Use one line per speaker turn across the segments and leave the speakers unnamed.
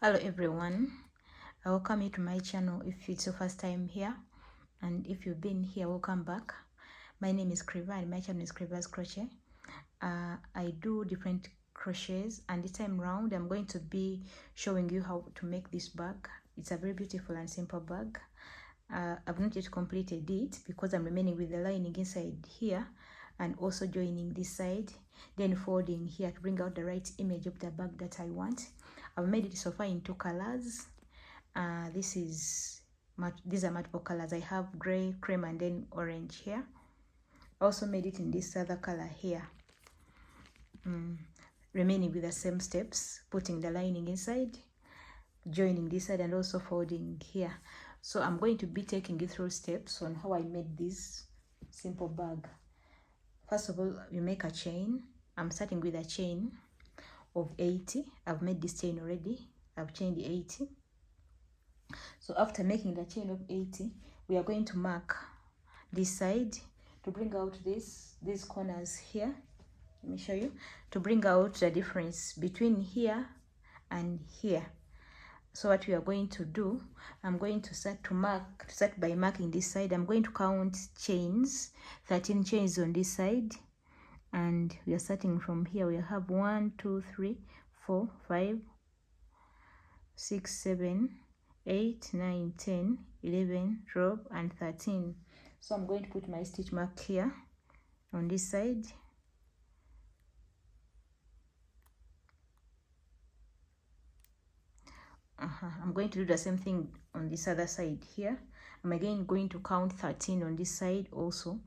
Hello everyone, I welcome you to my channel if it's your first time here, and if you've been here, welcome back. My name is Kriva and my channel is Kriva's Crochet. I do different crochets, and this time round I'm going to be showing you how to make this bag. It's a very beautiful and simple bag. I've not yet completed it because I'm remaining with the lining inside here and also joining this side, then folding here to bring out the right image of the bag that I want. I've made it so far in two colors. These are multiple colors. I have gray, cream, and then orange here. I also made it in this other color here. Remaining with the same steps, putting the lining inside, joining this side, and also folding here. So I'm going to be taking you through steps on how I made this simple bag. First of all, you make a chain. I'm starting with a chain of 80. I've made this chain already. I've chained 80. So after making the chain of 80, we are going to mark this side to bring out these corners here. Let me show you, to bring out the difference between here and here. So what we are going to do, I'm going to start by marking this side. I'm going to count chains, 13 chains on this side, and we are starting from here. We have 1 2 3 4 5 6 7 8 9 10 11 12 and 13. So I'm going to put my stitch mark here on this side. I'm going to do the same thing on this other side here. I'm again going to count 13 on this side also.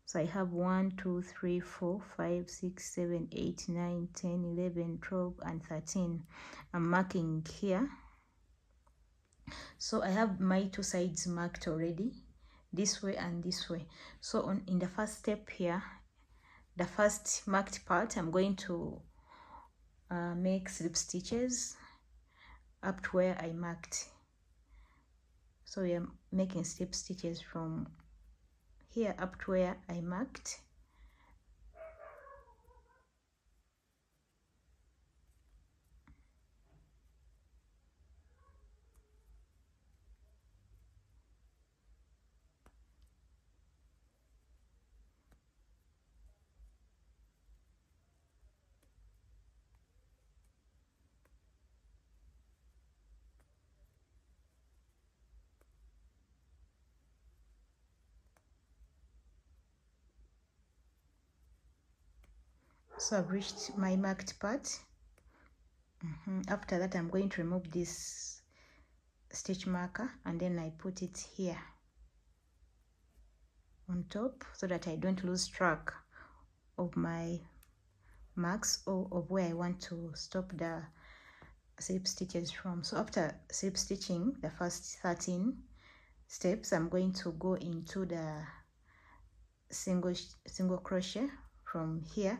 So I have 1 2 3 4 5 6 7 8 9 10 11 12 and 13. I'm marking here. So I have my two sides marked already, this way and this way. So in the first step here, the first marked part, I'm going to make slip stitches up to where I marked. So we are making slip stitches from here up to where I marked. So I've reached my marked part. After that, I'm going to remove this stitch marker and then I put it here on top so that I don't lose track of my marks or of where I want to stop the slip stitches from. So after slip stitching the first 13 steps, I'm going to go into the single crochet from here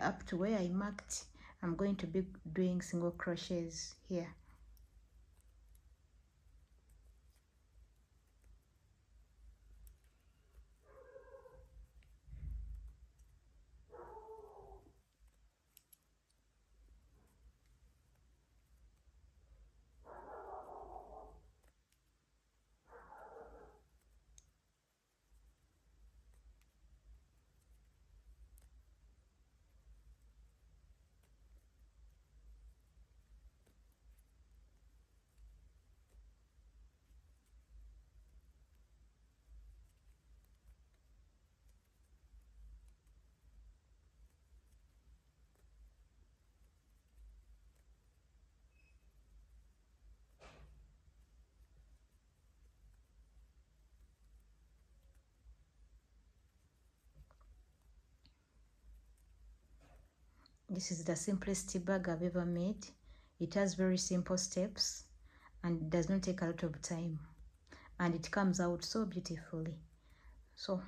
up to where I marked. I'm going to be doing single crochets here. This is the simplest bag I've ever made. It has very simple steps and does not take a lot of time, and it comes out so beautifully. So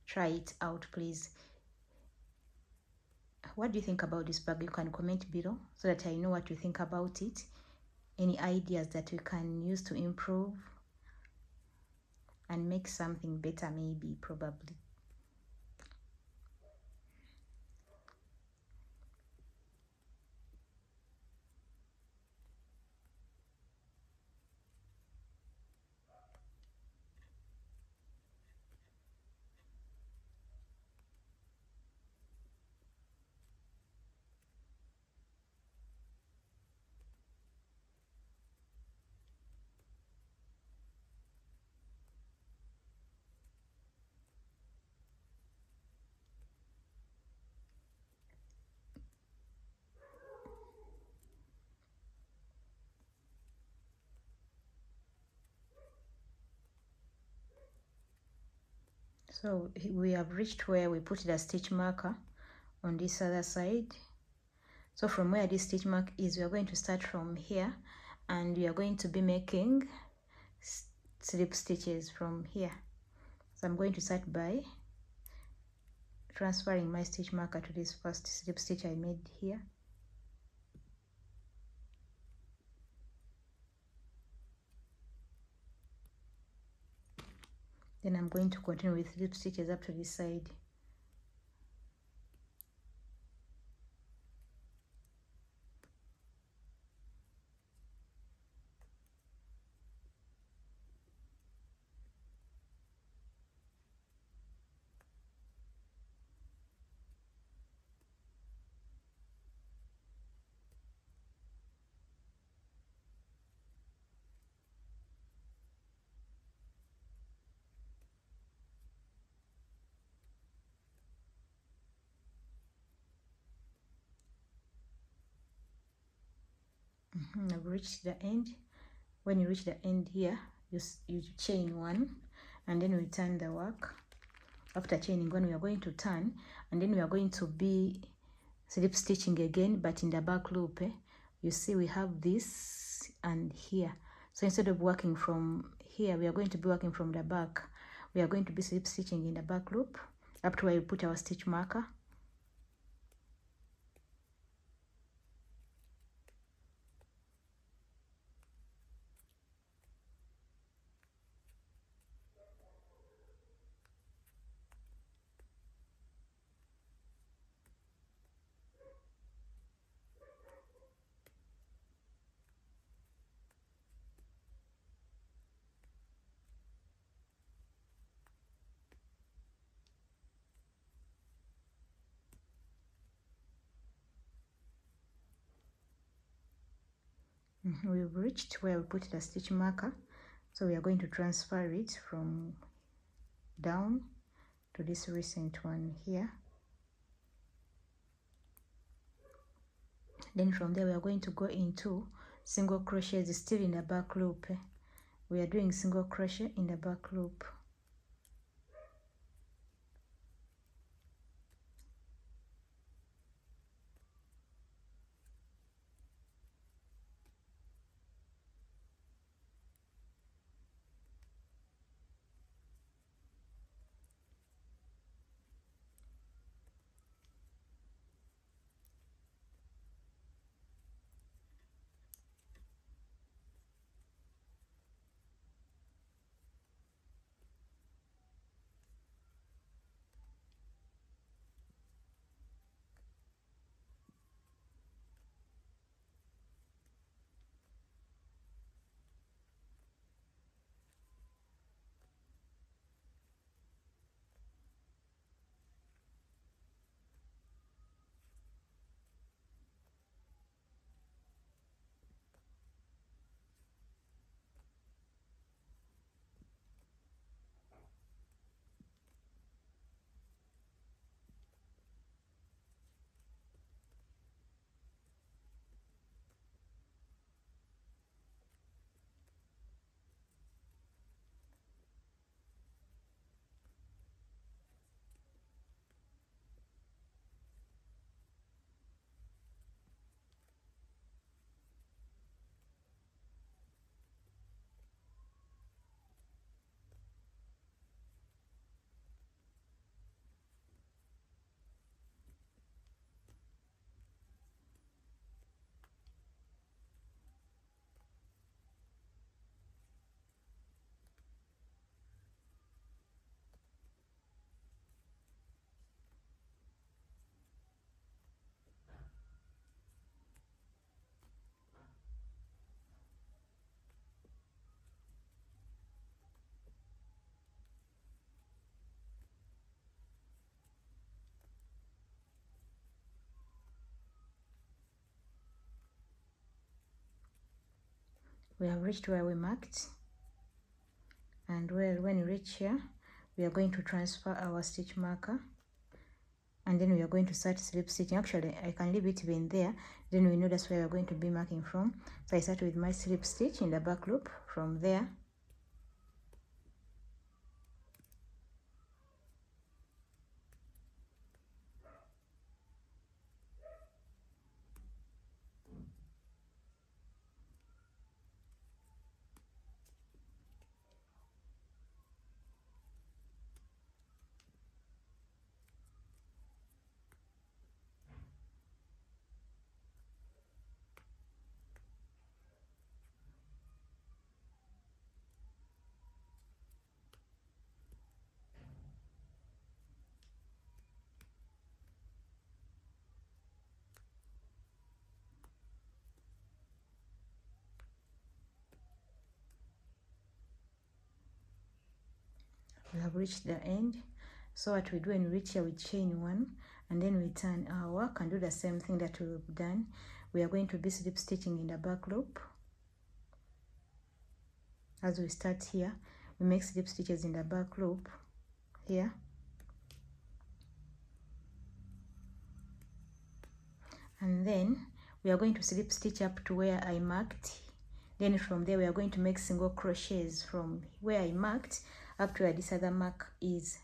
try it out, please. What do you think about this bag? You can comment below so that I know what you think about it. Any ideas that we can use to improve and make something better, maybe, probably. So we have reached where we put the stitch marker on this other side. So from where this stitch mark is, we are going to start from here, and we are going to be making slip stitches from here. So I'm going to start by transferring my stitch marker to this first slip stitch I made here. Then I'm going to continue with slip stitches up to this side. I've reached the end. When you reach the end here, you chain one, and then we turn the work. After chaining one, we are going to turn, and then we are going to be slip stitching again, but in the back loop. You see we have this and here. So instead of working from here, we are going to be working from the back. We are going to be slip stitching in the back loop up to where we put our stitch marker. We've reached where we put the stitch marker, so we are going to transfer it from down to this recent one here. Then from there we are going to go into single crochets still in the back loop. We are doing single crochet in the back loop. We have reached where we marked, and when we reach here, we are going to transfer our stitch marker, and then we are going to start slip stitching. Actually, I can leave it even there, then we know that's where we are going to be marking from. So I start with my slip stitch in the back loop from there. We have reached the end. So what we do when we reach here, we chain 1 and then we turn our work and do the same thing that we've done. We are going to be slip stitching in the back loop. As we start here, we make slip stitches in the back loop here. And then we are going to slip stitch up to where I marked. Then from there we are going to make single crochets from where I marked up to where this other mark is,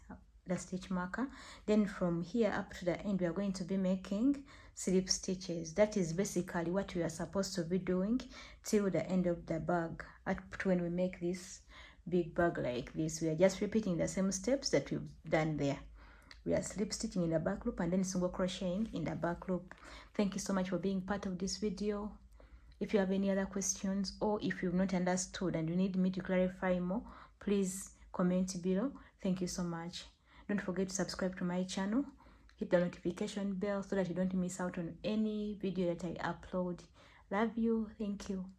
the stitch marker. Then from here up to the end we are going to be making slip stitches. That is basically what we are supposed to be doing till the end of the bag. Up to when we make this big bag like this, we are just repeating the same steps that we've done there. We are slip stitching in the back loop and then single crocheting in the back loop. Thank you so much for being part of this video. If you have any other questions or if you've not understood and you need me to clarify more, please comment below. Thank you so much. Don't forget to subscribe to my channel. Hit the notification bell so that you don't miss out on any video that I upload. Love you. Thank you.